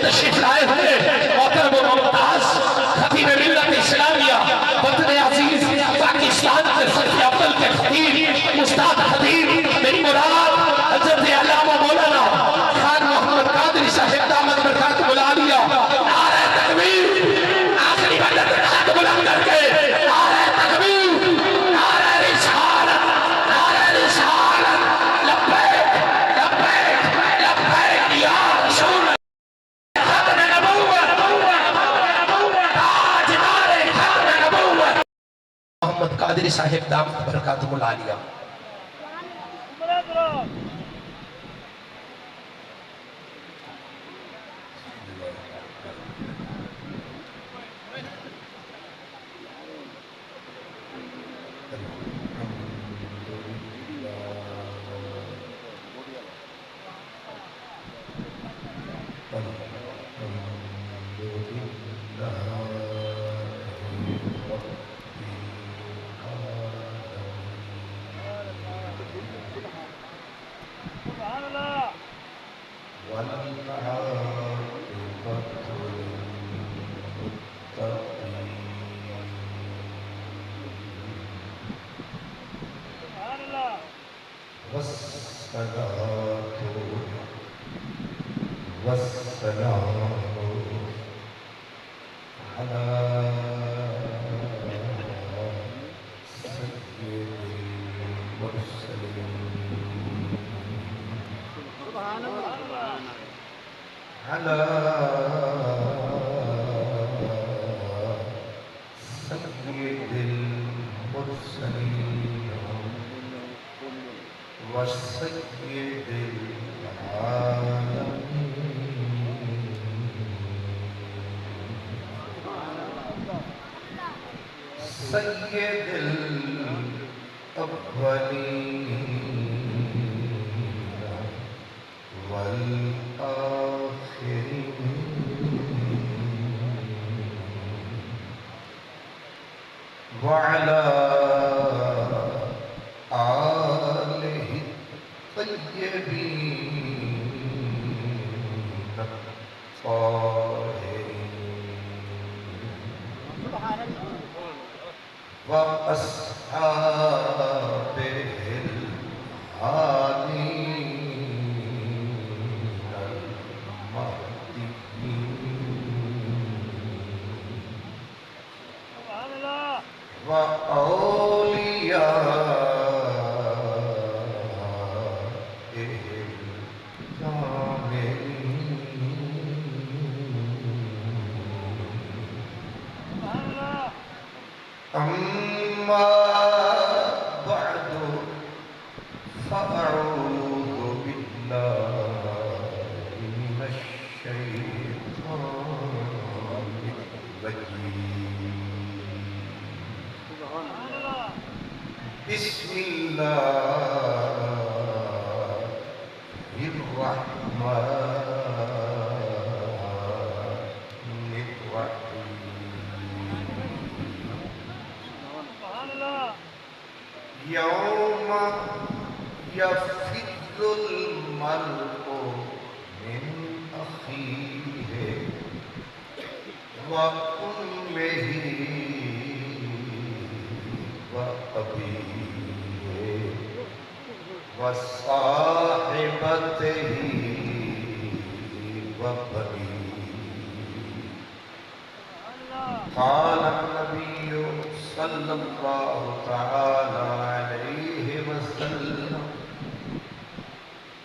تشریف لائے ہوئے محترم و ممتاز خطیب ملت اسلامیہ وطن عزیز پاکستان کے صدر افضل کے خطیب استاد خطیب میری مراد حضرت علامہ مولانا خان محمد قادری صاحب دامت برکاتہ العالیہ نعرہ تکبیر آخری مدد ہاتھ بلند کر کے نعرہ تکبیر نعرہ رسالت لبیک لبیک لبیک یا رسول ختم نبوت تاجدار ختم نبوت محمد قادری صاحب دامت برکاتہ العالیہ سید الاولین والآخرین وعلى آلہ الطیبین الطاہرین وأصحابه الهادين المهديين وأوليائه أما بعد فأعوذ بالله من الشيطان الرجيم بسم الله الرحمن الرحيم يوم يفر المرء من أخيه وأمه وأبيه وصاحبته وبنيه قال النبي صلى الله تعالى عليه وسلم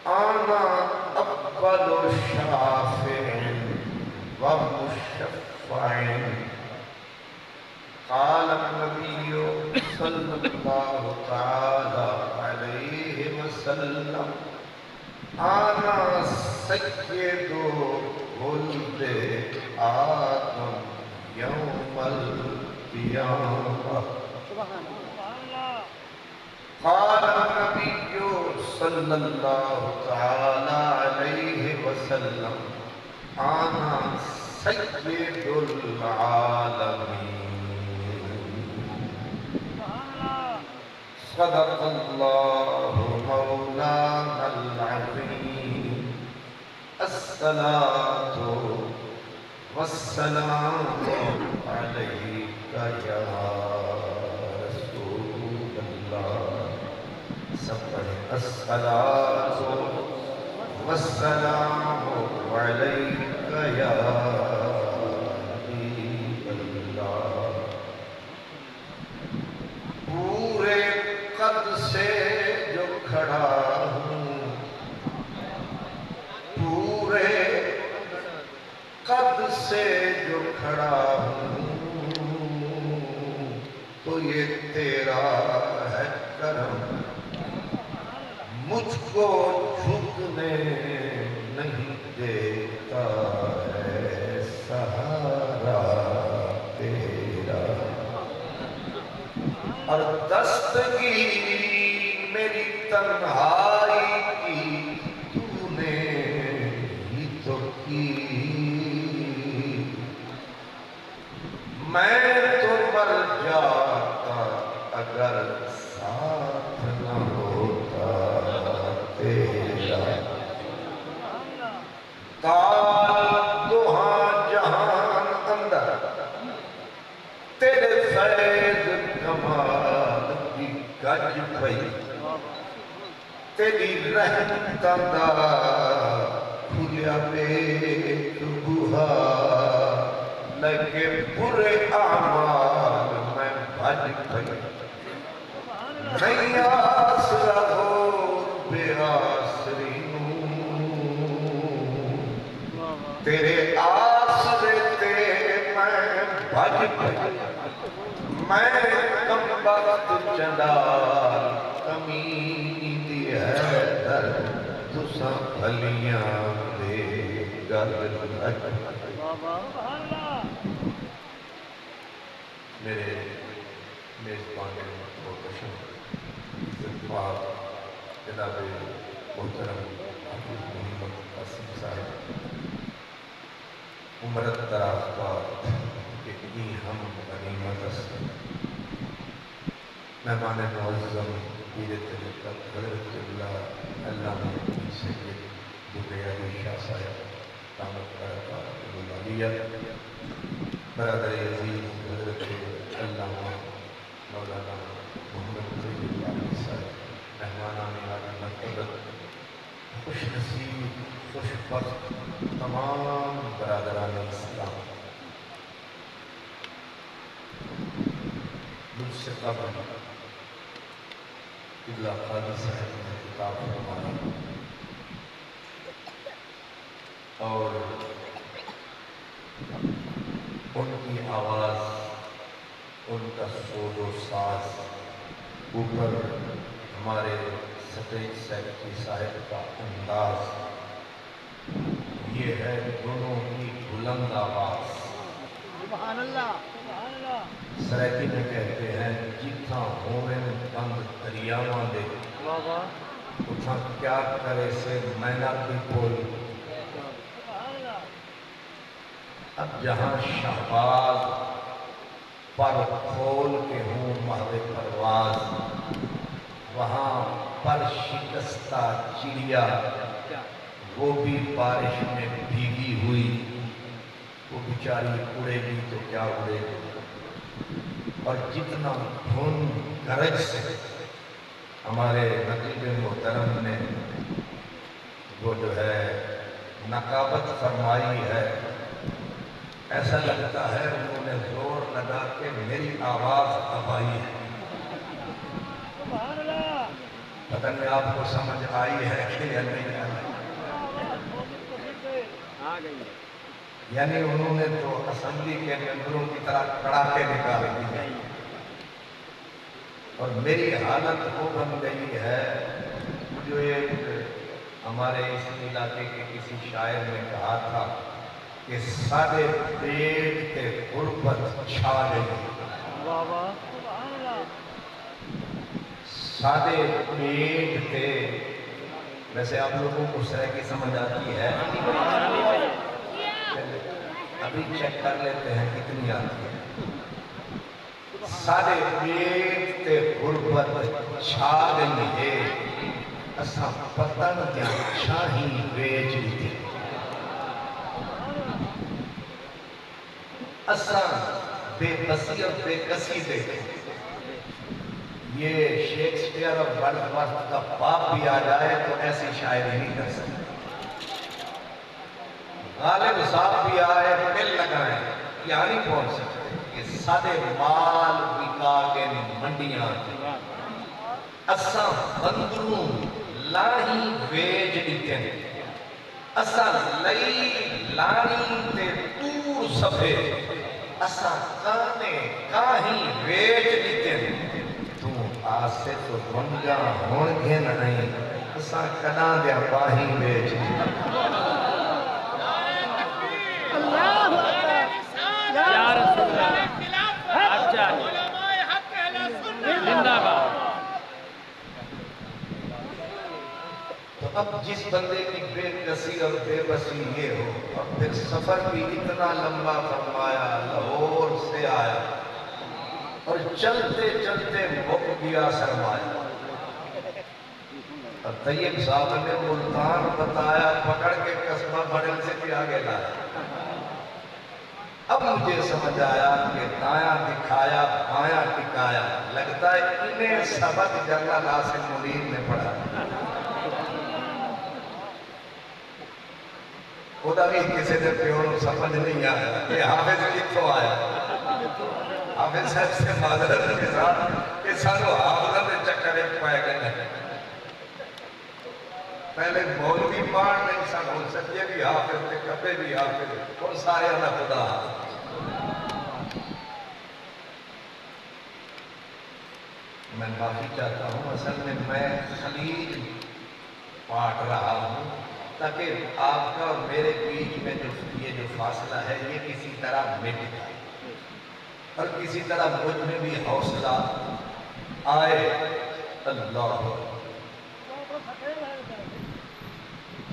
أنا أقبل شافع ومشفع قال النبي صلى الله تعالى عليه وسلم أنا سيد ولد آدم يوم القيامة قال النبي صلى الله تعالى عليه وسلم أنا سيد العالمين صدق الله مولانا العظيم الصلاة والسلام عليك يا رسول الله سبح الصلاة والسلام عليك يا حبيب الله پورے قد سے جو کھڑا ہوں پورے قد سے جو کھڑا ہوں تو یہ تیرا ہے کرم مجھ کو جھکنے نہیں دیتا ہے سہارا تیرا اور دستگیری میری تنہائی کی تو نے ہی تو کی میں تو مر جاتا اگر ساتھ نہ ہوتا تیرا تال دوہاں جہان اندر تیرے فیض کمال کی گج پئی تیری رحمت دا کھلیا پیٹ بوہا لگے برے اعمال میں بھج پئی نہیں آسرا ہو بے آسری تیرے آسرے تے میں بھج پئی میں کم وقت چندال کمی دی ہے در تساں بھلیاں دے گل لگ میرے میزبان محتشم اتفاق جناب محترم حافظ محمد قاسم صاحب عمرت دراز بات اتنی ہم غنیمت است مہمان معظم پیر طریقت حضرت اللہ علامہ سید دبئی علی شاہ صاحب دامت برکات العالیہ برادر عزیز حضرت علامہ مولانا محمد طیب العالی صاحب مہمانان اعلیٰ مرتبت خوش نصیب خوش بخت تمام برادران اسلام مجھ سے قبل قبلہ قاضی صاحب نے خطاب فرمایا اور ان کی آواز ان کا سود و ساز اوپر ہمارے سٹیج سیکرٹری صاحب کا انداز یہ ہے دونوں کی بلند آواز سبحان اللہ سبحان اللہ سریکی میں کہتے ہیں جتھاں ہومن بند دریاواں دے اتھاں کیا کرے سے مینا کی کول اب جہاں شہباز پر کھول کے ہوں مہد پرواز وہاں پر شکستہ چڑیا وہ بھی بارش میں بھیگی ہوئی وہ بیچاری اڑے گی تو کیا اڑے گی اور جتنا دھن گرج سے ہمارے نقیب محترم نے وہ جو ہے نقابت فرمائی ہے ایسا لگتا ہے انہوں نے زور لگا کے میری آواز دبائی ہے پتہ نہیں آپ کو سمجھ آئی ہے کہ یا نہیں آئی یعنی انہوں نے تو اسمبلی کے ممبروں کی طرح کڑاکے نکال دیے اور میری حالت وہ بن گئی ہے جو ایک ہمارے اس علاقے کے کسی شاعر نے کہا تھا کہ سارے پیٹ کے غربت چھا گئی سادے پیٹ کے ویسے آپ لوگوں کو سرائکی سمجھ آتی ہے ابھی چیک کر لیتے ہیں کتنی آتی ہے سارے پیٹ کے غربت چھا گئی ہے اساں پتن دیا چھاہی بیچ دی اساں بے بسی اور بے کسی دیکھیں. یہ شیکسپیئر اور ورڈسورتھ کا باپ بھی آ جائے تو ایسی شاعری نہیں کر سکتا. غالب صاحب بھی آئے دل لگائیں یہاں نہیں پہنچ سکتے. یہ سادے مال بکا کے منڈیاں اساں بندروں لاہی ویج دیتے اساں لئی لانی تے تور سفے اساں کانے کاہی ویج دیتے تو آسے تو بنگا ہون گھن نہیں اساں کنا دیا باہی ویج یا رسول اللہ اچھا زندہ باد. تو اب جس بندے کی بے کسی اور بے بسی یہ ہو اور پھر سفر بھی اتنا لمبا فرمایا لاہور سے آیا اور چلتے چلتے مک گیا سرمایا. اور طیب صاحب نے ملتان بتایا پکڑ کے قصبہ بڑل سے بھی آگے لایا. اب مجھے سمجھ آیا کہ دایاں دکھایا بایاں ٹکایا لگتا ہے انہیں سبق جنرل عاصم منیر نے پڑھا. خدا بھی کسی نے پیون سمجھ نہیں آیا کہ حافظ کتوں آیا. حافظ صاحب سے معذرت کے ساتھ کہ سانو حافظہ میں چکر ایک پائے گئے. پہلے مولوی پاڑ نہیں سن ہوں سجے بھی حافظ تھے کبے بھی حافظ اور سارے اللہ خدا. میں معافی چاہتا ہوں اصل میں خلیج پاٹ رہا ہوں تاکہ آپ کا اور میرے بیچ میں یہ جو فاصلہ ہے یہ کسی طرح مٹ جائے اور کسی طرح مجھ میں بھی حوصلہ آئے. اللہ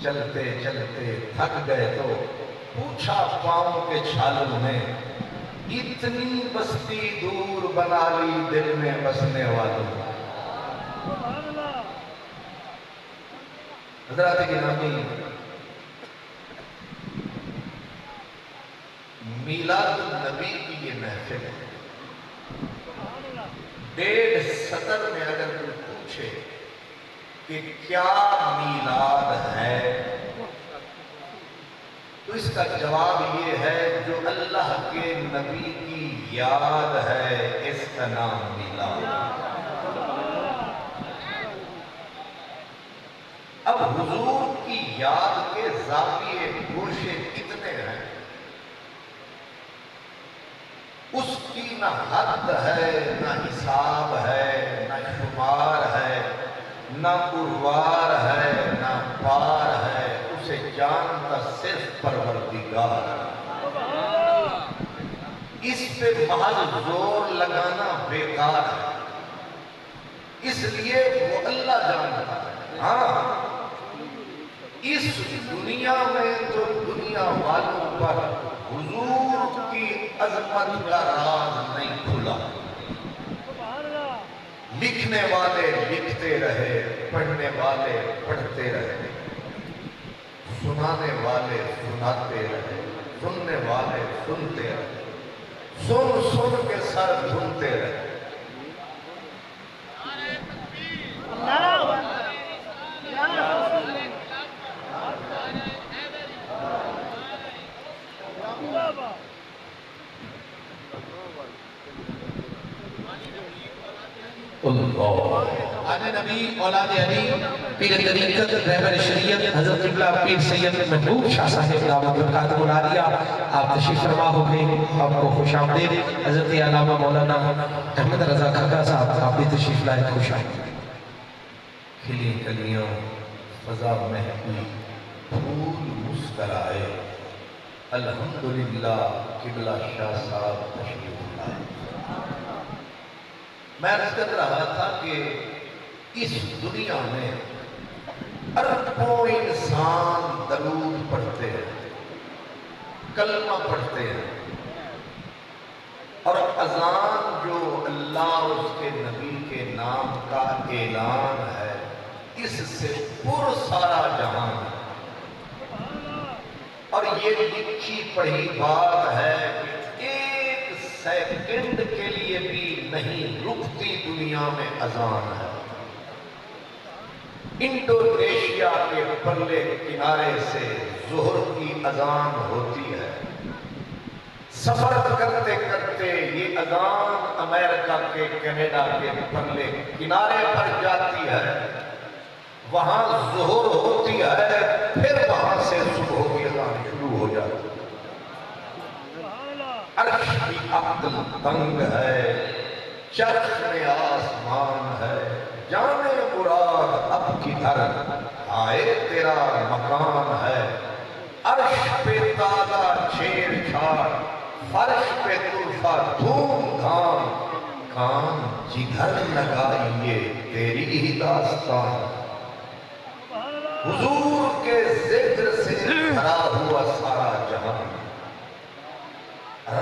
چلتے چلتے تھک گئے تو پوچھا پاؤں کے چھالوں نے اتنی بستی دور بنا لی دل میں بسنے والوں. حضرات گرامی میلاد النبی کی یہ محفل ہے. 1.5 سطر میں اگر کوئی پوچھے کہ کیا میلاد ہے تو اس کا جواب یہ ہے جو اللہ کے نبی کی یاد ہے اس کا نام میلاد. اب حضور کی یاد کے زاویے گوشے کتنے ہیں اس کی نہ حد ہے نہ حساب ہے نہ شمار ہے نہ اروار ہے نہ پار ہے اسے جانتا صرف پروردگار. اس پہ محض زور لگانا بیکار ہے اس لیے وہ اللہ جانتا ہے. ہاں اس دنیا میں تو دنیا والوں پر حضور کی عظمت کا راز نہیں کھلا. لکھنے والے لکھتے رہے پڑھنے والے پڑھتے رہے سنانے والے سناتے رہے سننے والے سنتے رہے سن سن کے سر دھنتے رہے. آج نبی اولاد علی پیر طریقت رہبر شریعت حضرت قبلہ پیر سید محبوب شاہ صاحب دعوت برکات العالیہ آپ تشریف فرما ہو گئے. آپ کو خوش آمدید. حضرت علامہ مولانا احمد رضا کھگا صاحب آپ بھی تشریف لائے. خوش آمدید. کھلی کلیاں فضا مہکی پھول مسکرائے الحمدللہ قبلہ شاہ صاحب تشریف لائے. میں عرض کر رہا تھا کہ اس دنیا میں اربوں انسان درود پڑھتے ہیں کلمہ پڑھتے ہیں اور اذان جو اللہ اور اس کے نبی کے نام کا اعلان ہے اس سے پر سارا جہان ہے. اور یہ لکھی پڑھی بات ہے کہ سیکنڈ کے لیے بھی نہیں رکتی دنیا میں اذان ہے۔ انڈونیشیا کے پرلے کنارے سے ظہر کی اذان ہوتی ہے، سفر کرتے کرتے یہ اذان امریکہ کے کینیڈا کے پرلے کنارے پر جاتی ہے، وہاں ظہر ہوتی ہے، پھر وہاں سے صبح کی اذان شروع ہو جاتی ہے۔ عرش کی عقل تنگ ہے، چرخ میں آسمان ہے، جانے مراد اب کدھر آئے تیرا مکان ہے۔ عرش پہ تازہ چھیڑ چھاڑ، فرش پہ طرفہ دھوم دھام، کان جدھر لگائیے تیری ہی داستان۔ حضور کے ذکر سے بھرا ہوا سارا جہان،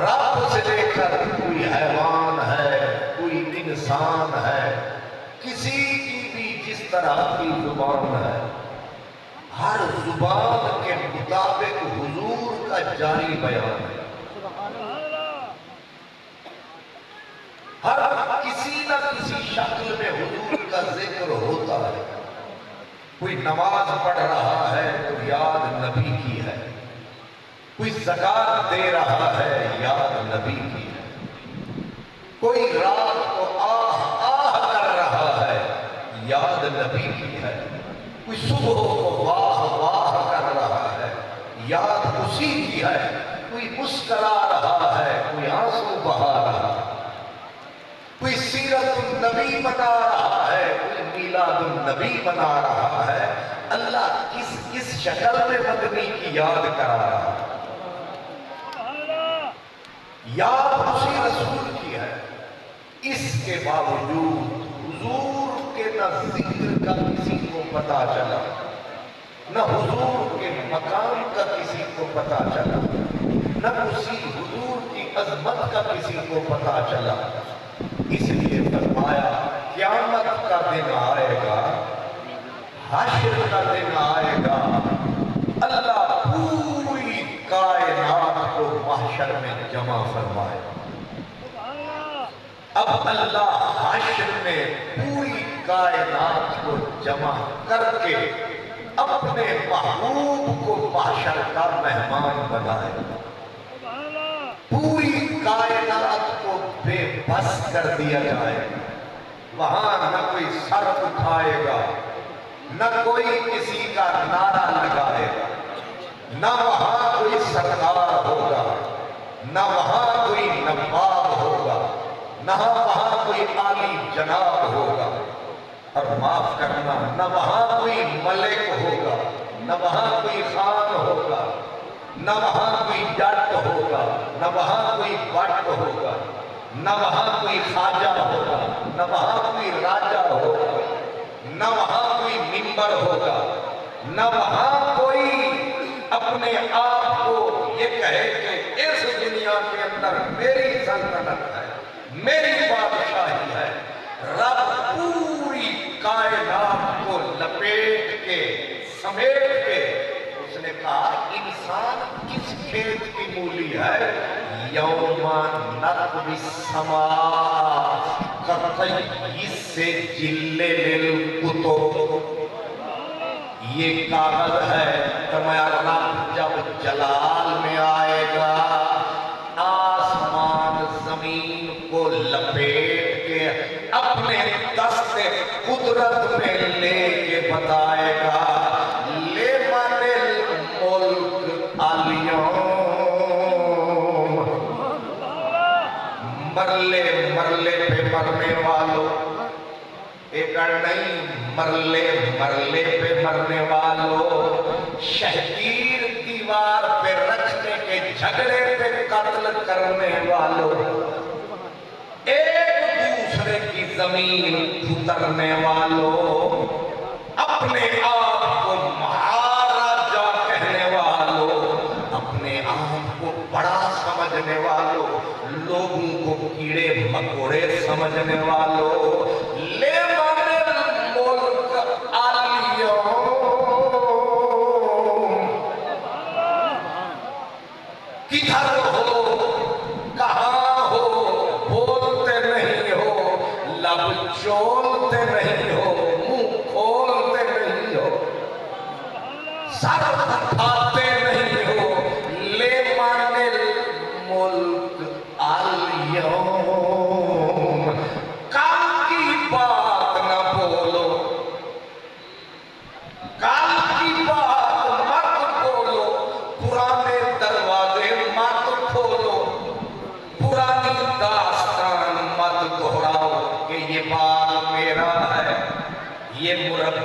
رب سے لے کر کوئی حیوان ہے، کوئی انسان ہے، کسی کی بھی جس طرح کی زبان ہے، ہر زبان کے مطابق حضور کا جاری بیان ہے۔ ہر کسی نہ کسی شکل میں حضور کا ذکر ہوتا ہے۔ کوئی نماز پڑھ رہا ہے تو یاد نبی کی ہے، کوئی زکات دے رہا ہے یاد نبی کی ہے، کوئی رات کو آہ آہ کر رہا ہے یاد نبی کی ہے، کوئی صبح کو واہ واہ کر رہا ہے یاد اسی کی ہے، کوئی مسکرا رہا ہے کوئی آنسو بہا رہا ہے، کوئی سیرت النبی بنا رہا ہے کوئی میلاد النبی بنا رہا ہے۔ اللہ کس شکل میں مدنی کی یاد کرا رہا ہے، یاد اسی رسول کی ہے۔ اس کے باوجود حضور کے نہ ذکر کا کسی کو پتا چلا، نہ حضور کے مقام کا کسی کو پتا چلا، نہ اسی حضور کی عظمت کا کسی کو پتا چلا۔ اس لیے فرمایا قیامت کا دن آئے گا، حشر کا دن آئے گا، اللہ پوری کائنات کو محشر میں جمع فرمائے گا۔ اب اللہ حشر میں پوری کائنات کو جمع کر کے اپنے محبوب کو محشر کا مہمان بنائے گا۔ پوری کائنات کو بے بس کر دیا جائے گا، وہاں نہ کوئی سر اٹھائے گا، نہ کوئی کسی کا نعرہ لگائے گا، نہ وہاں کوئی سردار ہوگا، نہ وہاں کوئی نواب ہوگا، نہ وہاں کوئی عالی جناب ہوگا، اور معاف کرنا نہ وہاں کوئی ملک ہوگا، نہ وہاں کوئی خان ہوگا، نہ وہاں کوئی جٹ ہوگا، نہ وہاں کوئی بٹ ہوگا، نہ وہاں کوئی خواجہ ہوگا، نہ وہاں کوئی راجہ ہوگا، نہ وہاں کوئی ممبر ہوگا، نہ وہاں کوئی اپنے آپ کو یہ کہے کہ اس دنیا کے اندر میری سلطنت ہے، میری بادشاہی ہے۔ رب پوری کائنات کو لپیٹ کے سمیٹ کے اس نے کہا انسان کس کھیت کی مولی ہے، یوم نطوی السماء کطی السجل للکتب، یہ کاغذ ہے تمہارا رب جب جلال میں آئے گا آسمان زمین کو لپیٹ کے اپنے دست قدرت میں لے کے بتائے گا لمن الملک اليوم، مرلے مرلے پہ مرنے والوں، ایکڑ نہیں مرلے مرلے پہ مرنے والوں، شہگیر دیوار پہ رکھنے کے جھگڑے پہ قتل کرنے والوں، ایک دوسرے کی زمین اترنے والوں، اپنے آپ کو مہاراجا کہنے والوں، اپنے آپ کو بڑا سمجھنے والوں، لوگوں کو کیڑے مکوڑے سمجھنے والوں، لمن الملک اليوم، کدھر ہو کہاں ہو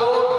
2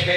6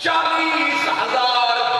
40,000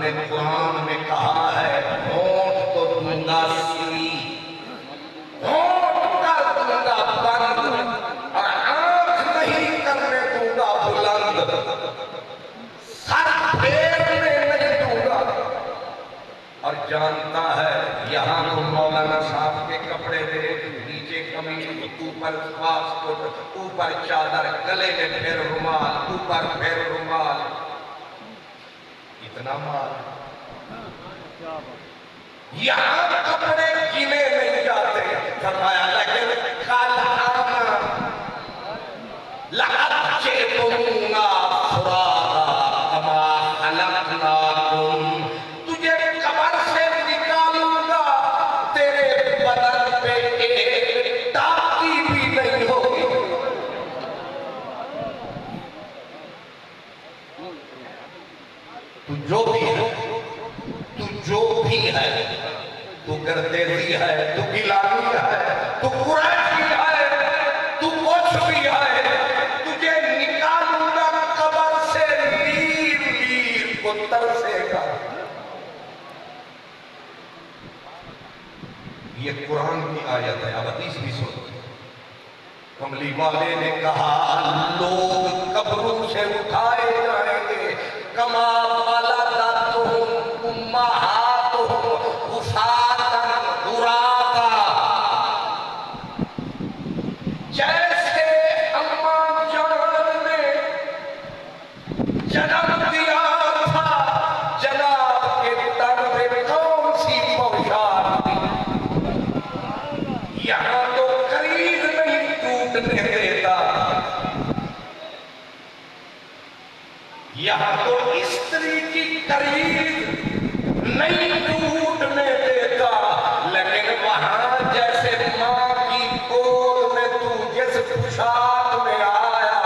نے قرآن میں کہا ہے ہونٹ تو دونگا سوئی، ہونٹ کر دونگا بند، اور آنکھ نہیں کرنے دونگا بلند، سر پھیرنے نہیں دونگا۔ اور جانتا ہے یہاں تو مولانا صاحب کے کپڑے دیکھ، نیچے قمیض، اوپر پاسپورٹ، اوپر چادر، گلے میں پھر رومال، اوپر پھر رومال، اتنا مال۔ یہاں کپڑے گنے نہیں جاتے، فرمایا لیکن کل آنا لقد جئتمونا فرادا کما خلقناکم، تجھے قبر سے نکالوں گا، تیرے بدن پہ ایک ٹاکی بھی نہیں ہوگی۔ تو جو بھی ہے، تو جو بھی ہے، تو گردیزی ہے، تو گیلانی ہے، تو قریشی ہے، تو کچھ بھی ہے، تجھے نکالوں گا قبر سے، لیر لیر کو ترسے گا۔ یہ قرآن کی آیت ہے، اب حدیث بھی سن۔ کملی والے نے کہا لوگ قبروں سے اٹھائے جائیں گے، کما ولدتہم امہاتہم غفاتا غراتا، جیسے اماں جان نے جنم دیا تھا، جناب کے تن پہ کون سی پوشاک دی، یہاں تو قریب نہیں ٹوٹنے دیتا، یہاں تو استری کی قریب نہیں ٹوٹنے دیتا، لیکن وہاں جیسے ماں کی گود میں تو جس پوشاک میں آیا،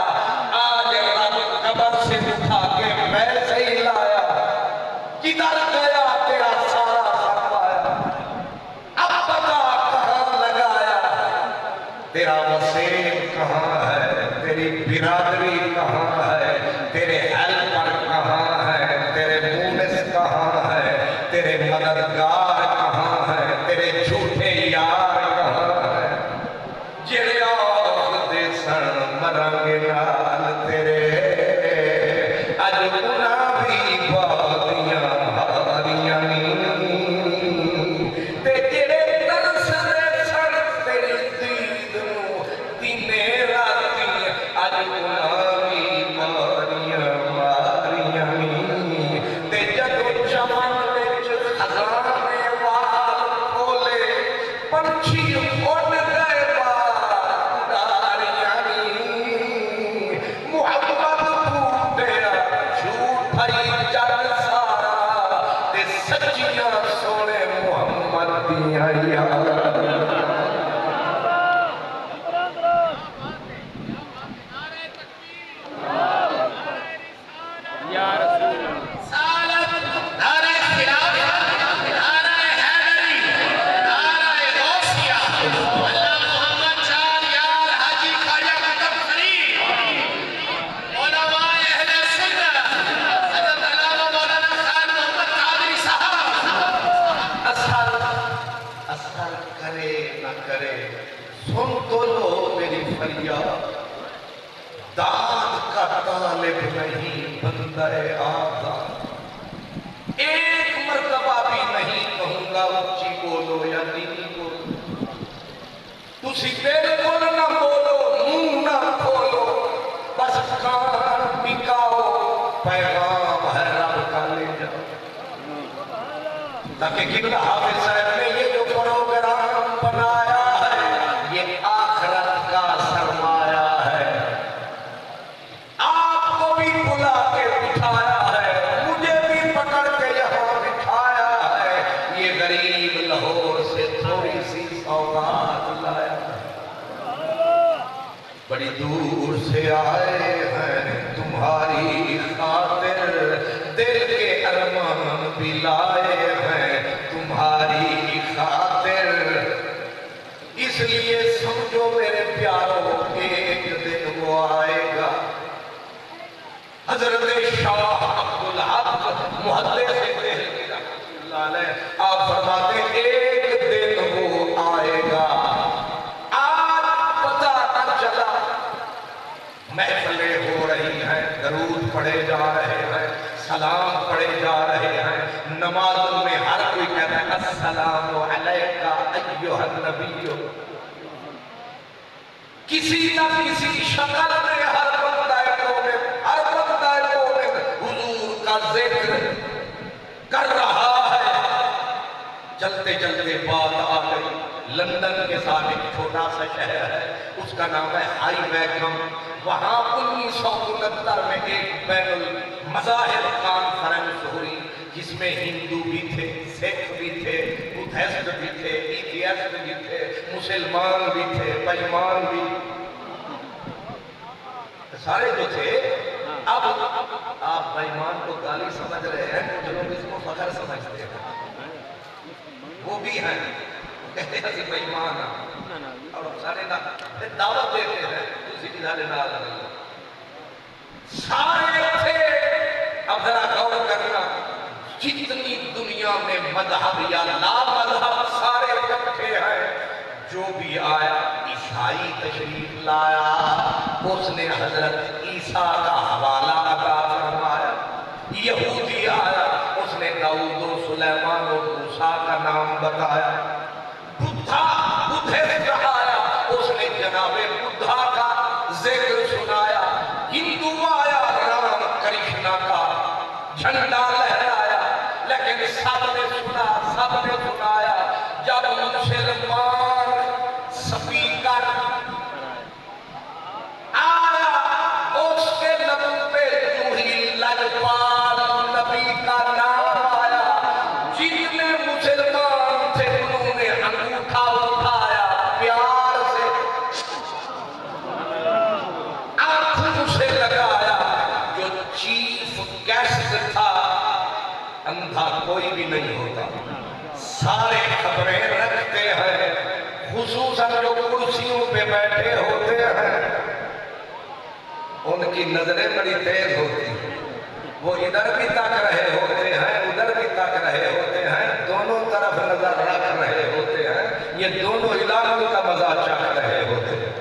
آج رب قبر سے اٹھا کے ویسے ہی لایا، کدھر گیا تیرا سارا سرمایہ، اب پتا کہاں لگایا، تیرا وسیم کہاں ہے، تیری برادری کہاں ہے، تیرے ہیلپر کہاں ہے، تیرے مونس کہاں ہے، تیرے مددگار کہاں ہے، تیرے جھوٹے یار کہاں ہے، جڑے آخ دے سن مرانگے نال تیرے، اج انہاں بھی بادیاں ہاریاں نہیں، تے جڑے ترس دے سن تیری دید نو دینے راتی، اج انہاں بھی ماریاں ماریاں نہیں، تے جدو چمن وچ خزانے وال کھولے، پنچھی اڑ گئے باہر اڈاریاں نہیں، محمد بھوٹیا جھوٹ بھری جگ سارا، تے سچیاں سونے محمد دیاں یاراں۔ یا رسول اللہ، نعرہ خلافت، نعرہ حیدری، نعرہ غوثیہ، اللہ محمد چار یار حاجی خواجہ قطب فرید، علماء اہل سنت، حضرت علامہ مولانا خان محمد قادری صاحب، اثر کرے نہ کرے، سن تو لو میری فریاد، داد کا طالب نہیں بندہ آزاد، ایک مرتبہ بھی نہیں کہوں گا اونچی بولو یا نیچی بولو، تسی بالکل نہ بولو، منہ نہ کھولو، بس کان پکاؤ، پیغام ہے رب کا لے جاؤ۔ تاکہ قبلہ حافظ صاحب نے یہ جو پروگرام بنایا ہے، یہ آخرت کا سرمایہ ہے، آپ کو بھی بلا کے بٹھایا ہے، مجھے بھی پکڑ کے یہاں بٹھایا ہے، یہ غریب لاہور سے تھوڑی سی سوغات لایا ہے، بڑی دور سے آئے ہیں تمہاری خاطر، دل کے ارمان بھی لائے ہیں تمہاری خاطر، اس لیے سمجھو میرے پیاروں ایک دن وہ آئے گا، حضرت شاہ عبدالحق محدث تنازل میں ہر کوئی کہتا ہے السلام علیکہ ایھا النبی، کسی نہ کسی شکل میں ہر بندہ مومن حضور کا ذکر کر رہا ہے۔ چلتے چلتے بات آ گئی لندن کے ساتھ ایک چھوٹا سا شہر ہے، اس کا نام ہے ہائی ویکم۔ وہاں 1969 میں ایک بین المذاہب کانفرنس ہوئی جس میں ہندو بھی تھے، سکھ بھی تھے، بدھسٹ بھی تھے، ایتھیسٹ بھی تھے، مسلمان بھی تھے، بےمان بھی سارے جو تھے۔ اب آپ بےمان کو گالی سمجھ رہے ہیں، جو لوگ اس کو فخر سمجھتے ہیں وہ بھی ہیں، کہتے ہیں کہ بےمان ہیں اور سارے دعوت دیتے ہیں اسی کی دھالے نال سارے تھے۔ اب ذرا غور کرنا، جتنی دنیا میں مذہب یا لا مذہب سارے اکٹھے ہیں، جو بھی آیا عیسائی تشریف لایا اس نے حضرت عیسیٰ کا حوالہ عطا فرمایا، یہودی آیا اس نے داؤد و سلیمان و موسیٰ کا نام بتایا، بدھسٹ آیا اس نے جناب بدھا کا ذکر سنایا، ہندو آیا رام کرشنا کا جھنڈا لہرایا، لیکن سب نے سنا، سب نے سنایا جب مسلمان سپیکر آیا اس کے لب پہ جو ہی لجپال نبی کا نام آیا، جتنے مسلمان تھے انہوں نے انگوٹھا اٹھایا پیار سے آنکھوں سے لگایا۔ جو چیف گیسٹ تھا اندھا کوئی بھی نہیں ہوتا، سارے خبریں رکھتے ہیں، خصوصاً جو کرسیوں پہ بیٹھے ہوتے ہیں ان کی نظریں بڑی تیز ہوتی ہیں، وہ ادھر بھی تک رہے ہوتے ہیں ادھر بھی تک رہے ہوتے ہیں، دونوں طرف نظر رکھ رہے ہوتے ہیں، یہ دونوں علاقوں کا مزہ چکھ رہے ہوتے ہیں،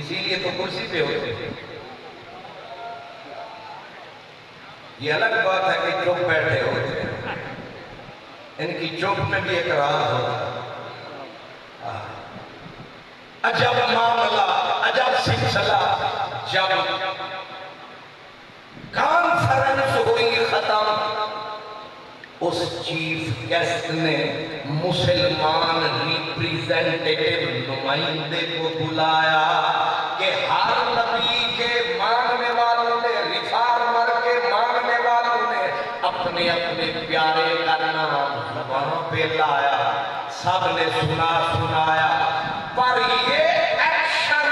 اسی لیے تو کرسی پہ ہوتے ہیں۔ یہ الگ بات ہے کہ چپ بیٹھے ہوتے ہیں، ان کی چپ میں بھی ایک راز ہوتا ہے۔ عجب معاملہ، عجب سلسلہ، جب کانفرنس ہوئی ختم، اس چیف گیسٹ نے مسلمان ریپریزنٹیٹیو نمائندے کو بلایا کہ ہر نبی کے ماننے والوں نے، ریفارمر کے ماننے والوں نے اپنے اپنے پیارے کا نام وہاں پہ لایا، سب نے سنا سنایا، پر یہ ایکشن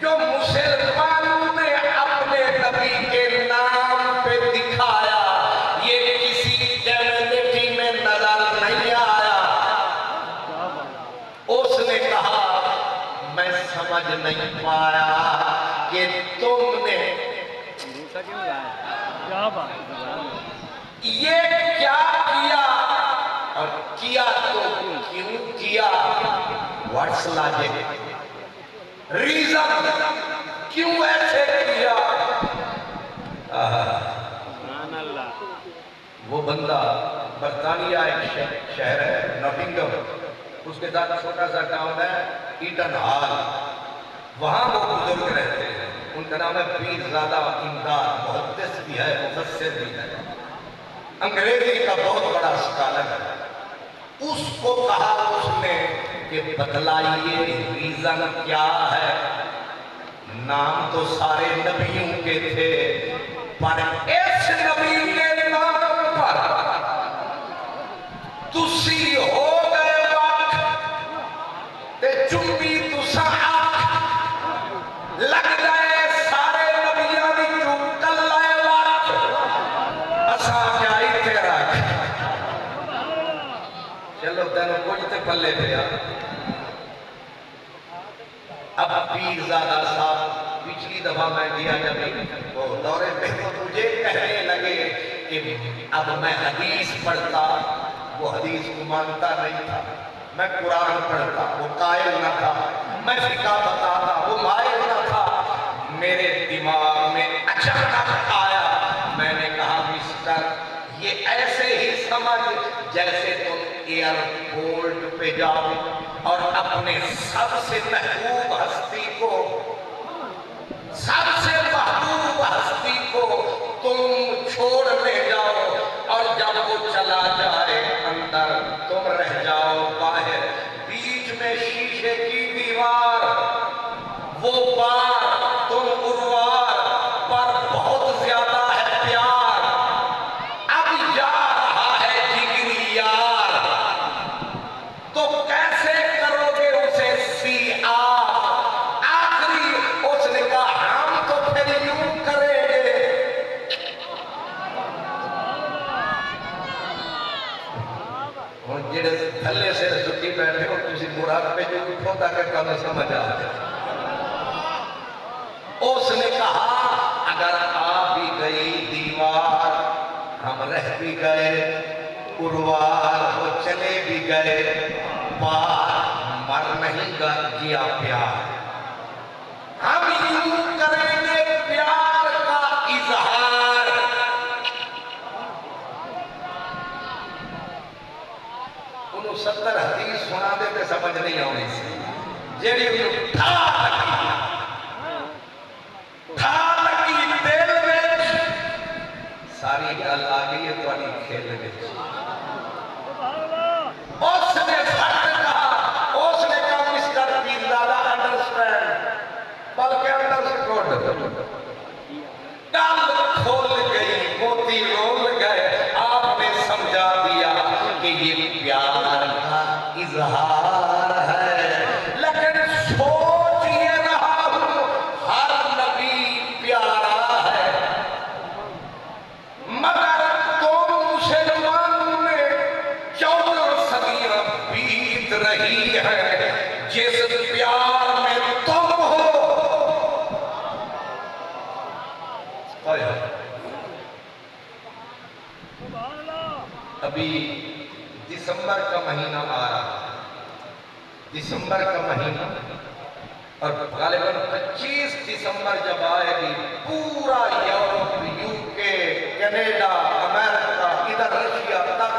جو مسلمانوں نے اپنے نبی کے نام پہ دکھایا یہ کسی کمیونٹی میں نظر نہیں آیا۔ اس نے کہا میں سمجھ نہیں پایا کہ تم نے یہ کیا کیا، اور کیا تو کیوں کیا، واٹس لاجک، ریزن کیوں ایسے کیا۔ وہ بندہ برطانیہ ایک شہر ہے نوٹنگم، اس کے ساتھ چھوٹا سا ٹاؤن ہے ایٹن ہال، وہاں وہ بزرگ رہتے ہیں، ان کا نام ہے پیرزادہ امداد، محدث بھی ہے مفسر بھی ہے، انگریزی کا بہت بڑا اسکالر ہے۔ اس کو کہا اس نے کہ بتلائیے ریزن کیا ہے، نام تو سارے نبیوں کے تھے پر اس نبی کے نام پر تسی ہو گئے وقت تے چنبی تسا آنکھ لگ گئے سارے نبیوں دی چکل لائے وقت اسا کیا ہی تیرا چلو تینوں کچھ تے پلے پیا۔ اب پیرزادہ صاحب پچھلی دفعہ میں گیا جب وہ دورے پہ تو مجھے کہنے لگے کہ اب میں حدیث پڑھتا، وہ حدیث کو مانتا نہیں تھا، میں قرآن پڑھتا وہ قائل نہ تھا، میں فقہ بتاتا وہ مائل نہ تھا۔ میرے دماغ میں اچانک آیا، میں نے کہا مسٹر یہ ایسے ہی سمجھ جیسے تم ایئرپورٹ پہ جاؤ اور اپنے سب سے محبوب ہستی کو تم چھوڑنے جاؤ، اور جب وہ چلا جائے اندر تم رہ جاؤ باہر، بیچ میں شیشے کی دیوار، وہ پار تم اروار پر بہت زیادہ ہے پیار، اب جا رہا ہے جگری یار، تو کیسے کرو گے اسے سی آخری اس نے کہا ہم تو پھر یوں کریں گے۔ اور جڑے تھلے سے سٹی بیٹھے ہو کسی مراد پہ جو اٹھو تاکہ کم سمجھ آ جائے۔ اس نے کہا اگر آ بھی گئی دیوار، ہم رہ بھی گئے اروار، وہ چلے بھی گئے پار، مر نہیں گیا پیار، ہم یوں کریں گے پیار کا اظہار۔ انہوں 70 حدیث سنا دیتے سمجھ نہیں آنی سی، جیڑی انہوں تھا لگی دل میں، ساری گل آ گئی ہے تھوڑی کھیل میں۔ اس نے فرق کہا، اس نے کہا مسٹر پیزادہ انڈرسٹینڈ، بلکہ انڈرسٹوڈ، کل کھول گئی موتی رول گئے، آپ نے سمجھا دیا کہ یہ پیار کا اظہار ہے، لیکن سوچ یہ رہا ہوں ہر نبی پیارا ہے، مگر تم مسلمانوں نے 14 صدیاں بیت رہی ہے، جس پیار میں تم ہو۔ ابھی دسمبر کا مہینہ آ رہا ہے، دسمبر کا مہینہ، اور غالباً 25 دسمبر جب آئے گی پورا یورپ، UK، کینیڈا، امریکہ، ادھر رشیا تک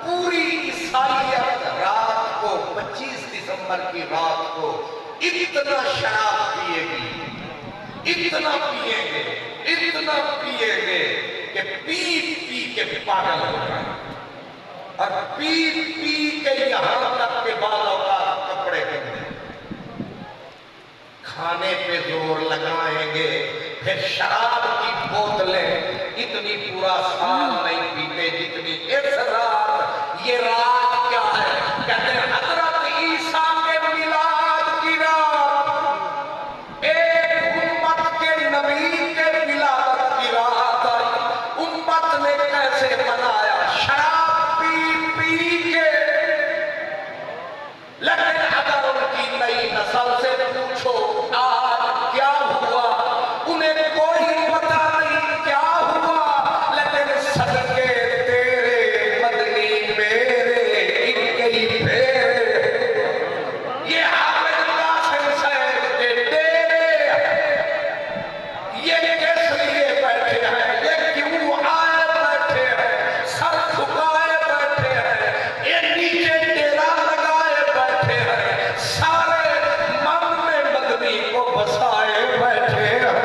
پوری عیسائیت رات کو 25 دسمبر کی رات کو اتنا شراب پیے گی، اتنا پیئیں گے، اتنا پیئیں گے کہ پی پی کے پاگل ہو جائیں، اور پی پی کے یہاں تک کے بعد اوقات کپڑے گندے، کھانے پہ زور لگائیں گے، پھر شراب کی بوتلیں اتنی پورا سال نہیں پیتے جتنی اس رات۔ یہ رات کیا ہے؟ کہتے ہیں حضرت عیسیٰ کے میلاد کی رات، ایک امت کے نبی کے ولادت کی رات آئی، امت نے کیسے منایا؟ شراب پی پی کے۔ لیکن اگر ان کی نئی نسل سے پوچھو آج کیا ہوا، انہیں کوئی پتہ نہیں کیا ہوا، لیکن صدقے تیرے مدنی میرے ایک ہی پھیرے، یہ حافظ قاسم صاحب کے ڈیرے، یہ کس لیے بیٹھے ہیں، یہ کیوں آئے بیٹھے ہیں، سر جھکائے بیٹھے ہیں، یہ نیچے ڈیرا لگائے بیٹھے ہیں، سارے من میں مدنی کو بسائے بیٹھے ہیں۔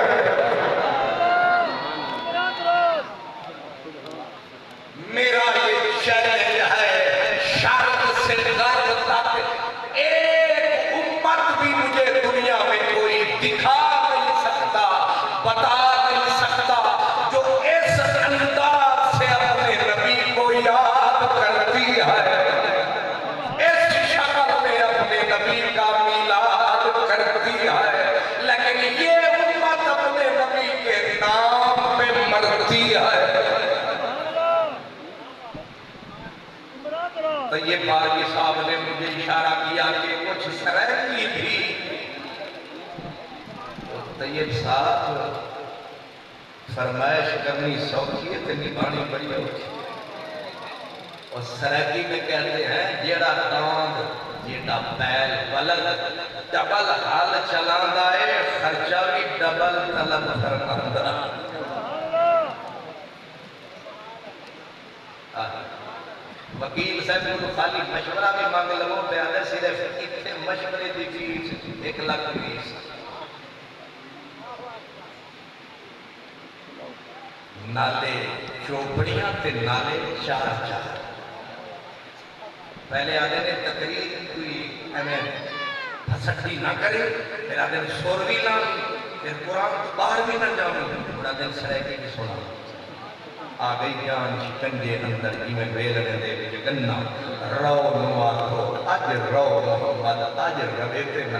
میرا یہ چیلنج ہے شرق سے غرب تک، ایک امت بھی مجھے دنیا میں کوئی دکھا نہیں سکتا، بتا نہیں سکتا جو اس انداز سے اپنے نبی کو یاد کرتی ہے، اس شکل میں اپنے نبی کا میلاد کرتی ہے، لیکن یہ امت اپنے نبی کے نام پہ مرتی ہے۔ تو یہ باری صاحب نے مجھے اشارہ کیا کہ کچھ سرائکی بھی، طیب صاحب فرمائش کرنی سوکھی ہے، اتنی بانی بڑی ہوتی، اور سرائکی میں کہتے ہیں جیڑا داند جیڑا بیل بلد ڈبل حال چلاندہ ہے، خرچہ بھی ڈبل طلب فرماندہ۔ وکیل صاحب کو خالی مشورہ بھی مانگ لو تے آدھے صرف اتنے مشورے دی فیس 1,20,000 نالے چوپڑیاں تے نالے 4 پہلے آدھے نے تقریر کوئی ہمیں پھسٹی نہ کرے، پھر آدھے نے سور بھی نہ، پھر قرآن باہر بھی نہ جاؤں، پھر آدھے نے سرائکی کی سونا آ گئی جان شکنجے اندر کی میں بیلنے دے بھی جگنہ رو نواتو آج رو محمد آج رویتے نہ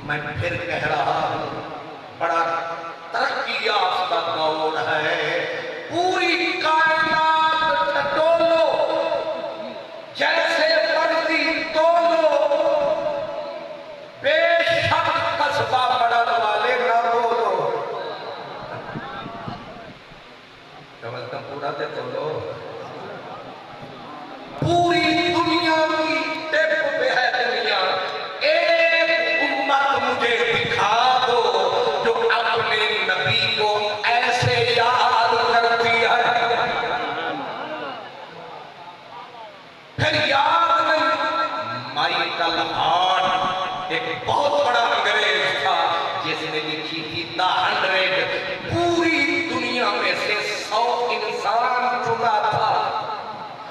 میں پھر کہہ رہا ہوں بڑا ترقی یافتہ دور ہے، پوری کائنات ٹٹولو جیسے مرضی تولو، بے شک قصبہ بڑھن والے نہ بولو، کمل کم پورا تے تولو، پوری دنیا کی ٹپ پہ ہے دنیا، ایک امت مجھے دکھا دو جو اپنے نبی کو ایسے یاد کرتی ہے، پھر یاد نہیں۔ مائیکل ہارٹ ایک بہت بڑا انگریز تھا جس نے لکھی تھی دا 100، پوری دنیا میں سے 100 انسان چنا تھا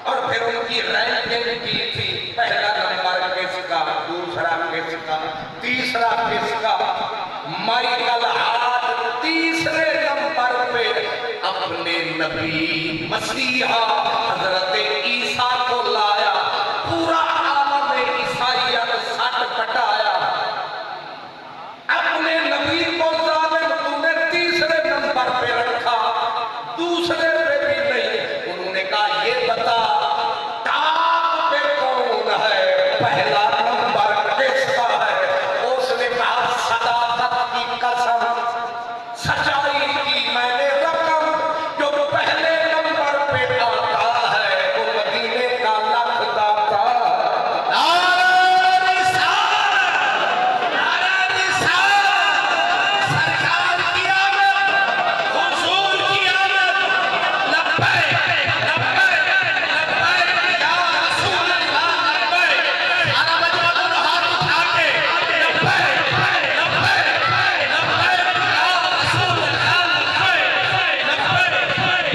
اور پھر ان کی رینکنگ کی تھی، پہلا نمبر کس کا، دوسرا کس کا، تیسرا کس کا، مائیکل ہارٹ تیسرے نمبر پہ اپنے نبی مسیحا حضرت عیسیٰ کو لایا، پورا عالم عیسائیت سٹ پٹایا، اپنے نبی کو ظالم تم نے تیسرے نمبر پہ رکھا، دوسرے پہ بھی نہیں، انہوں نے کہا یہ بتا ٹاپ پہ کون ہے، پہلا نمبر کس کا ہے، اس نے کہا صداقت کی قسم، سچائی کی میں نے رقم، جو پہلے نمبر پہ آتا ہے وہ مدینے کا لکھ داتا۔ سرکار کی آمد، حضور کی آمد، لبیک لبیک لبیک یا رسول اللہ لبیک، سارا مجمع ہاتھ اٹھا کے لبیک لبیک لبیک یا رسول اللہ لبیک لبیک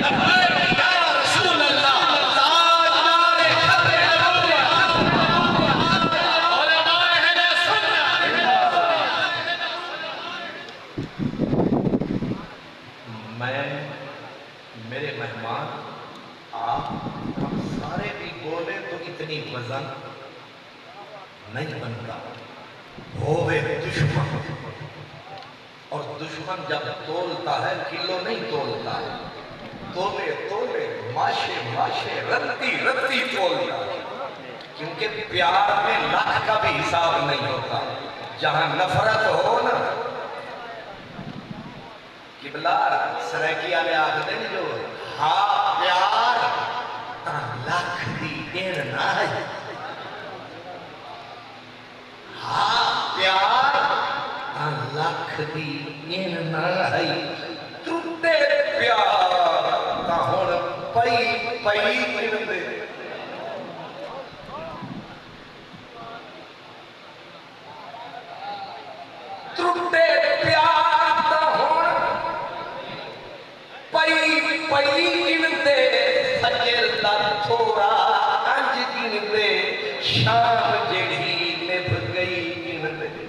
لبیک یا رسول اللہ، تاجدار ختم نبوت، علماء اہل سنت۔ میں میرے مہمان آپ ہم سارے بھی بولے تو اتنی وزن نہیں بنتا، ہوئے دشمن، اور دشمن جب تولتا ہے کلو نہیں تولتا ہے، تولے تولے ماشے ماشے رتی رتی تولتا ہے، کیونکہ پیار میں لاکھ کا بھی حساب نہیں ہوتا، جہاں نفرت ہو نا قبلہ سرائکی آلے آگدے جو ہاں پیار تا لاکھ دی دین نہ ہے، ہاں پیار تا لاکھ دی دین نہ ہے، ٹوٹے پیار تا ہون پئی پئی کر دے، ٹوٹے پیار تا ہون پئی پئی گنتے، سجل دا تھوڑا انج گنتے، شام جڑی نبھ گئی گنتے،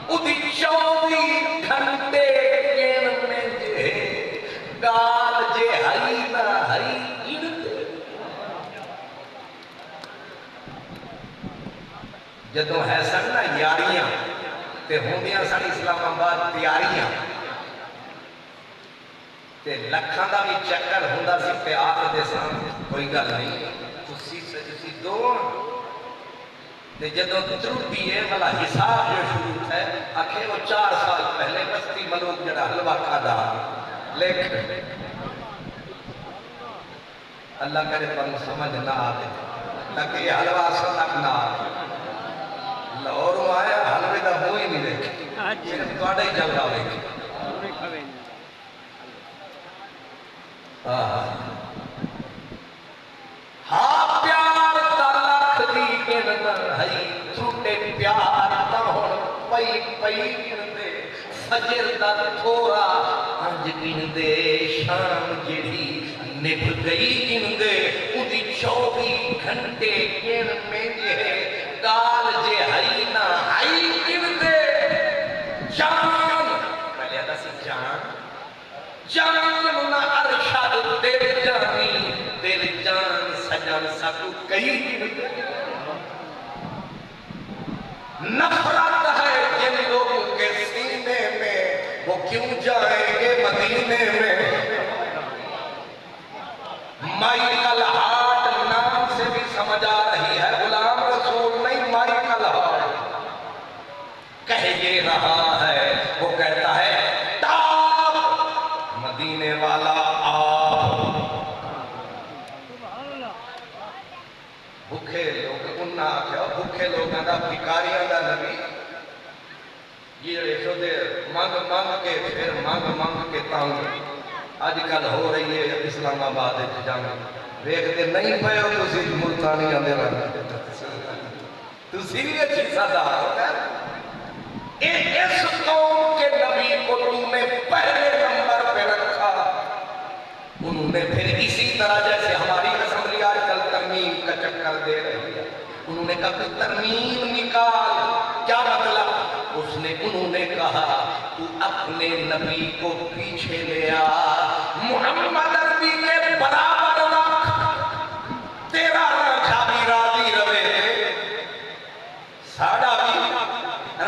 ادھی 24 گھنٹے گن میں جے گال جے ہئی نہ ہئی گنتے، جدوں ہے سن نا یاریاں تے ہوندیاں سن اسلام آباد تیاریاں، تے لکھاں دا بھی چکر ہوندا سی تے آخ دے سان کوئی گل نہیں تسی دو، تے جدوں ترٹی ہے والا حساب جو شروع ہے آکھے وہ 4 سال پہلے بستی ملوک جڑا حلوہ کھادا، لیکن اللہ کرے پر سمجھ نہ آتے تاکہ یہ حلوہ سنک نہ آتے، لاہوروں آیا حلوے دا ہو ہی نہیں دیکھے، صرف توڑا ہی چل رہا ہوئے گی، ہاں پیار دا لکھ دی گن ہے ٹوٹے پیار دا ہن پئی پئی گن دے فجر دا تھوڑا انج گن دے شام جڑی نبھ گئی گن دے اودی 24 گھنٹے گن میں جے گال جے ہئی نہ ہئی گن دے جان پہلے ادا سی جان جان نہ ارشاد تیرے جانی تیرے جان سجن سکو کئی گن دے نفرت ہے جن لوگوں کے سینے میں وہ کیوں جائیں گے مدینے میں مائیکل ہارٹ نام سے بھی سمجھ آ رہی ہے غلام رسول نہیں مائیکل ہارٹ کہہ یہ رہا ہے وہ کہتا ہے ٹاپ مدینے والا آپ بھوکے لوگ انہاں آکھیا بھوکے لوگاں دا بھکاریاں دا نبی یہ ریشو دے مانگ مانگ کے پھر مانگ مانگ کے تانگ آج کل ہو رہی ہے اسلام آباد جنگ ویکھتے نہیں پئے ہو تسی ملتانیاں دے رہے تسی بھی اچھی سزا اس قوم کے نبی کو تم نے پہلے نمبر پہ رکھا انہوں نے پھر اسی طرح جیسے ہماری اسمبلی آج کل ترمیم کا چکر دے رہی ہے انہوں نے کہا کہ ترمیم نکال کیا مطلب انہوں نے کہا تو اپنے نبی کو پیچھے لے آ محمد عربی کے برابر رکھ تیرا راجہ بھی راضی رہے ساڑا بھی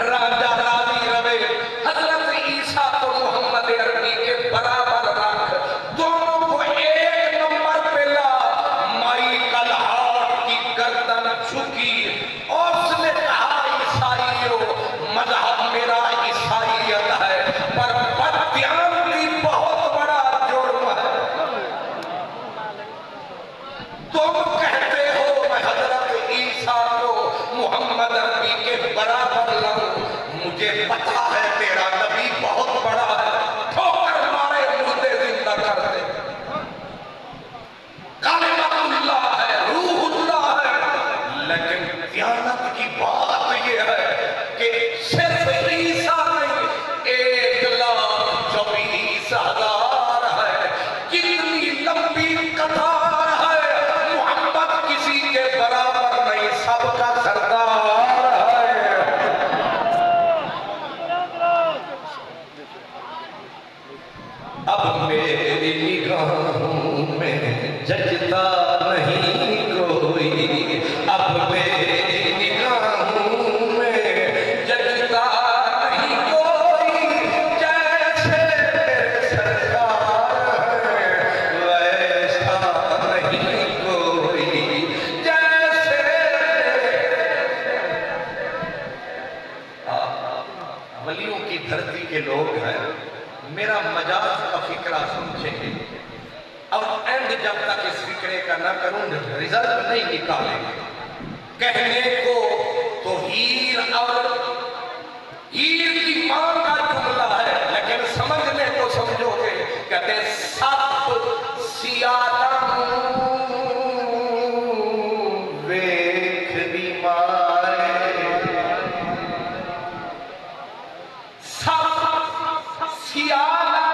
راجہ راضی رہے حضرت عیسیٰ تو محمد عربی کے برابر رکھ دونوں کو ایک نمبر پہ لا مائیکل ہارٹ کی گردن جھکی اور اس نے کہا عیسائیوں مذہب میرا عیسائیت ہے پر بددیانتی بہت بڑا جرم ہے تم کہتے ہو میں حضرت عیسیٰ کو محمد عربی کے برابر لاؤں مجھے پتا ہے تیرا نبی بہت بڑا ہے ٹھوکر مارے مردے زندہ کر دے کلمۃ اللہ ہے روح اللہ ہے لیکن دیانت کی بات یہ ہے کہ صرف عیسیٰ نہیں 1,24,000 ہے کتنی لمبی قطار ہے محمد کسی کے برابر نہیں سب کا سردار ہے اب میری نگاہوں میں ججتا نہیں کوئی اب میری نگاہوں میں ججتا نہیں کوئی جیسے سرکار ہے ویسا نہیں کوئی جیسے ولیوں کی دھرتی کے لوگ ہیں میرا مجاز کا فکرہ سمجھیں گے اور اینڈ جب تک اس فکرے کا نہ کروں رزلٹ نہیں نکالیں گے کہنے کو تو ہیر اور ہیر کی ماں کا جملہ ہے لیکن سمجھنے کو سمجھو گے کہتے سب سیادہ ویکھ دی مائے سب سیادہ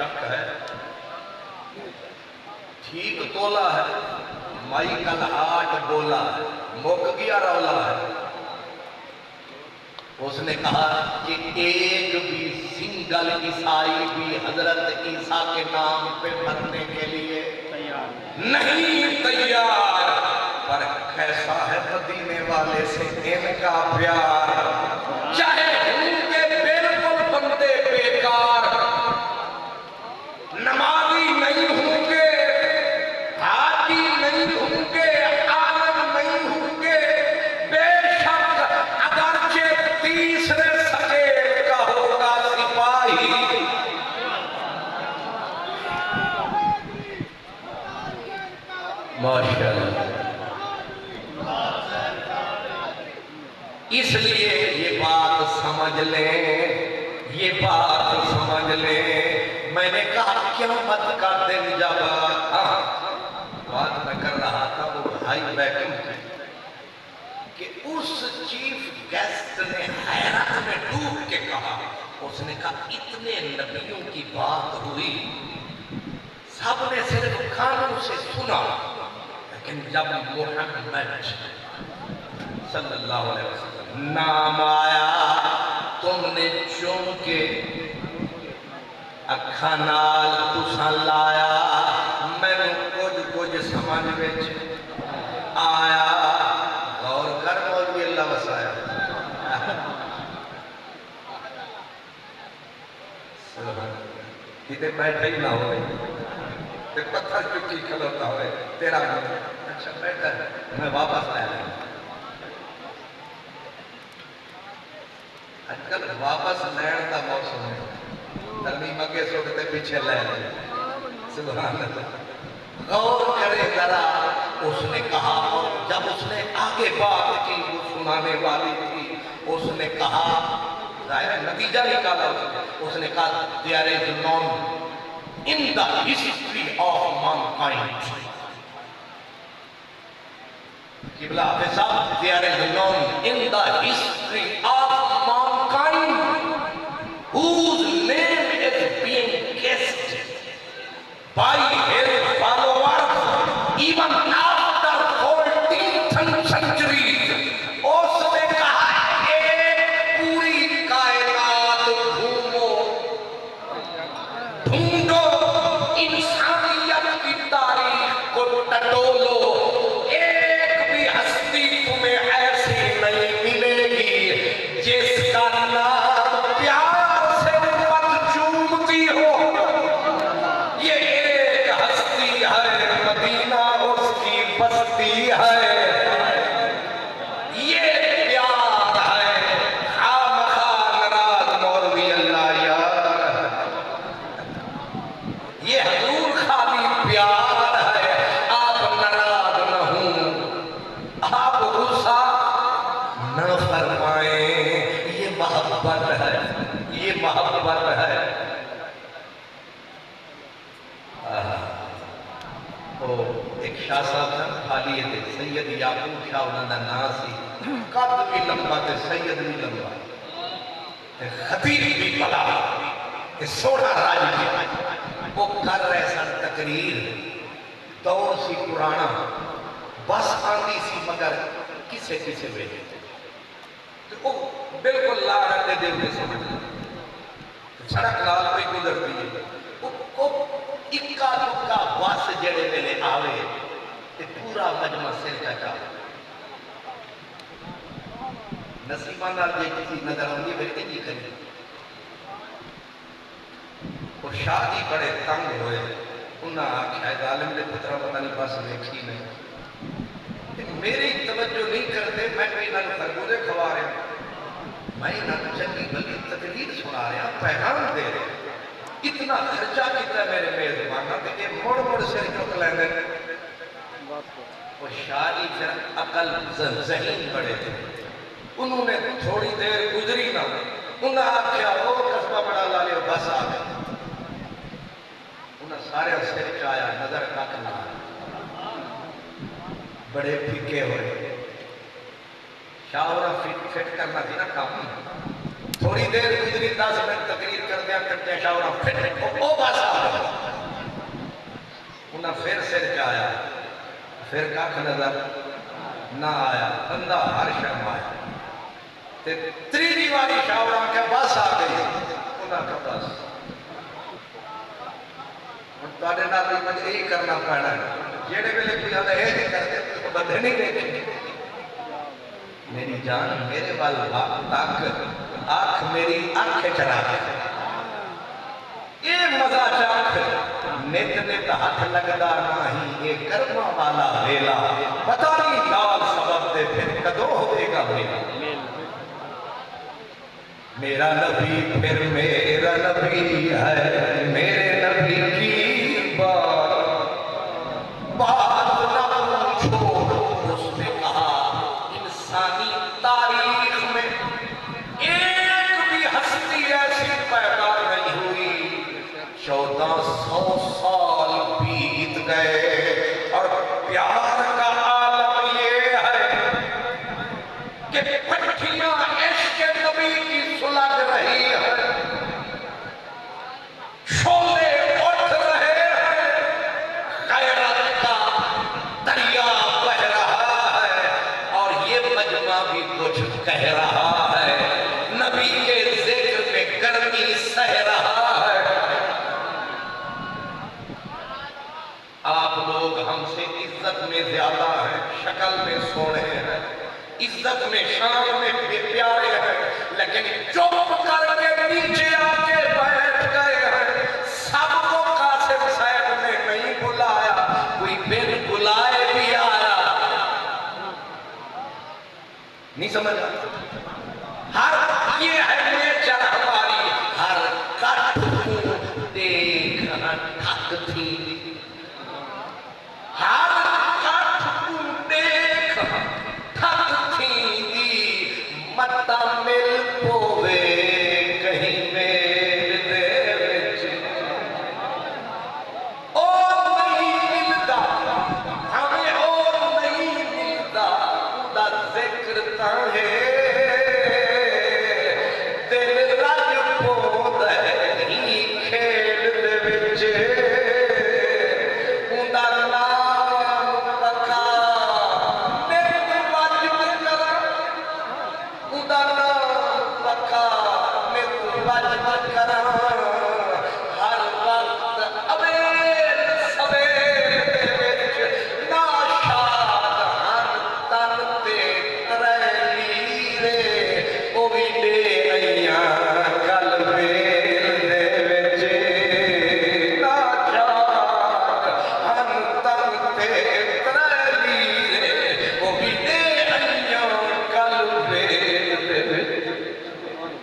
شک ہے ٹھیک تولا ہے مائی کل آٹھ بولا ہے مک گیا رولا ہے اس نے کہا کہ ایک بھی سنگل عیسائی بھی حضرت عیسیٰ کے نام پہ مرنے کے لیے نہیں تیار پر کیسا ہے مدینے والے سے ان کا پیار چاہے ان کے بالکل بندے بیکار نمازی نہیں ہوں گے حاجی نہیں ہوں گے عالم نہیں ہوں گے بے شک اگرچہ تیسرے سگے کا ہوگا سپاہی ماشاءاللہ اس لیے یہ بات سمجھ لیں یہ بات سمجھ لیں میں نے کہا قیامت کا دن جب بات میں کر رہا تھا وہ بھائی بیکم ہے کہ اس چیف گیسٹ نے حیرت میں ڈوب کے کہا اس نے کہا اتنے نبیوں کی بات ہوئی سب نے صرف کانوں سے سنا لیکن جب محمد صلی اللہ علیہ وسلم نام آیا تم نے چون کے اکھا نال تساں لایا میں نے کچھ سمجھ وچ آیا غور کر مولوی اللہ وسایا کتے بیٹھے ہی نہ ہوئے تے پتھر چکی کھلوتا ہوئے تیرا اچھا بیٹھا میں واپس آیا اجکل واپس لین دا موسم ہے ترمیم اگے سوکتے پیچھے لین سبحان اللہ غور کرے ذرا اس نے کہا جب اس نے آگے بات کی وہ سنانے والی تھی اس نے کہا ظاہر نتیجہ نکالا اس نے کہا there is none in the history of mankind قبلہ حافظ صاحب there is none in the history of mankind whose name is being guessed by his followers even after 14th century اس نے کہا ایک پوری کائنات گھومو ڈھونڈو انسانیت کی تاریخ کو ٹٹولو ایک بھی ہستی تمہیں ایسی نہیں ملے گی جس کا نام پیار سے مت چومتی ہو یہ ایک ہستی ہے مدینہ اس کی بستی ہے یہ پیار ہے خامخواہ ناراض مولوی اللہ یار یہ حضور خالی پیار ہے آپ ناراض نہ ہوں آپ غصہ نہ فرمائیں یہ محبت ہے یہ محبت ہے ایک شاہ صاحب تھا خالی تھے سید یعقوب شاہ انہوں نے نام سی قد بھی لمبا تے سید بھی لمبا تے خطیب بھی بلا تے سوڑا راج بھی وہ کر رہے سن تقریر دور سی پرانا بس آندی سی مگر کسے کسے بیٹھے تو وہ بالکل لا رکھے دے ہوئے سمجھ سڑک لال پہ گزر دیئے وہ اکا دکا بس جڑے ویلے آوے تے پورا مجمع سر چکا نصیبان نال جے کسی نظر آنگی بیٹے کی کری وہ شادی بڑے تنگ ہوئے انہاں آکھا ظالم دے پترہ پتہ نہیں بس دیکھی نہیں میری توجہ نہیں کرتے میں کوئی نہ خربوزے کھوا رہے ہیں میں نہ چنگی بلی تقریر سنا رہے ہیں پیغام دے رہے ہیں اتنا خرچہ کیتا ہے میرے میزبانہ کہ یہ مڑ سر چک لیندے وہ شادی پھر عقل ذہین بڑے تھے انہوں نے تھوڑی دیر گزری نہ انہوں نے آکھیا وہ قصبہ بڑا لالے بس آ گئے انہوں سارے سر چایا نظر کک نہ بڑے پھکے ہوئے شاورہ فٹ کرنا تھی نا کام تھوڑی دیر گزری 10 منٹ تقریر کر دیا کرتے شاورا پھر او باسا انہاں پھر سر چایا پھر کاکھ نظر نہ آیا بندہ ہر شرم آیا تے تریجی والی شاورا کے پاس آ گئی انہاں کے پاس تواڈے نال بھی مجھے یہی کرنا پڑنا ہے جیڑے ویلے کوئی آدھا یہ نہیں کرتے بندے نہیں دیکھے میری جان میرے وال تک آنکھ میری آنکھ چرا یہ مزہ چاک نت نت ہاتھ لگدا نہیں یہ کرما والا ویلا پتہ نہیں لال سبب دے پھر کدو ہوئے گا میرا میرا نبی پھر میرا نبی ہے میرے نبی کی بات نہ پوچھو اس نے کہا انسانی تاریخ میں ایک بھی ہستی ایسی پیدا نہیں ہوئی 1400 سال بیت گئے اور پیار کا عالم یہ ہے کہ پٹھیاں عشق نبی کی سلگ رہی ہے شعلے اٹھ رہے ہیں غیرت کا دریا بہ رہا ہے اور یہ مجمع بھی کچھ کہہ رہا ہے نبی کے ذکر میں گرمی سہ رہا ہے آپ لوگ ہم سے عزت میں زیادہ ہیں شکل میں سونے ہیں عزت میں شان میں پیارے ہیں لیکن چپ کر کے نیچے آ کے بیٹھ گئے ہیں سب کو قاسم صاحب نے نہیں بلایا کوئی بن بلائے بھی آیا نہیں سمجھا ہر یہ ہے نیچر ہماری ہر کٹ کو دیکھ تھک تھی ہر کٹ کو دیکھ تھک تھی متا مل پوے کہیں میل دے وچ اور نہیں ملتا ہمیں اور نہیں ملتا دا ذکر تاہے دل رج پود ہے ہی کھیل دے وچ دا نام رکھا نت وج کرا دا نام رکھا نت وج کرا ہر وقت اویل سویل دے وچ ناشاد تن تے ترلی رے او بھی دے ایاں گل ویل دے وچ ناشاد تن تے ترلی رے او بھی دے ایاں گل ویل دے وچ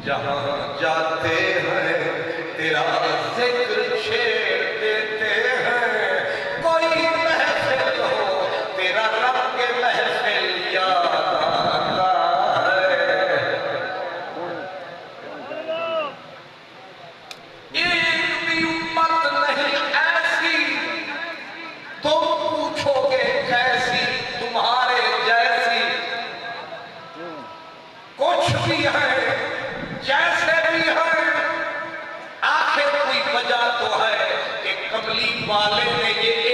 جہاں جاتے ہیں تیرا ذکر چھیڑ دیتے ہیں کوئی محفل ہو تیرا رنگ محفل یاد آتا ہے ایک بھی امت نہیں ایسی تم پوچھو گے کیسی تمہارے جیسی کچھ بھی ہے جیسے بھی ہے آخر کوئی وجہ تو ہے کہ کملی والے نے یہ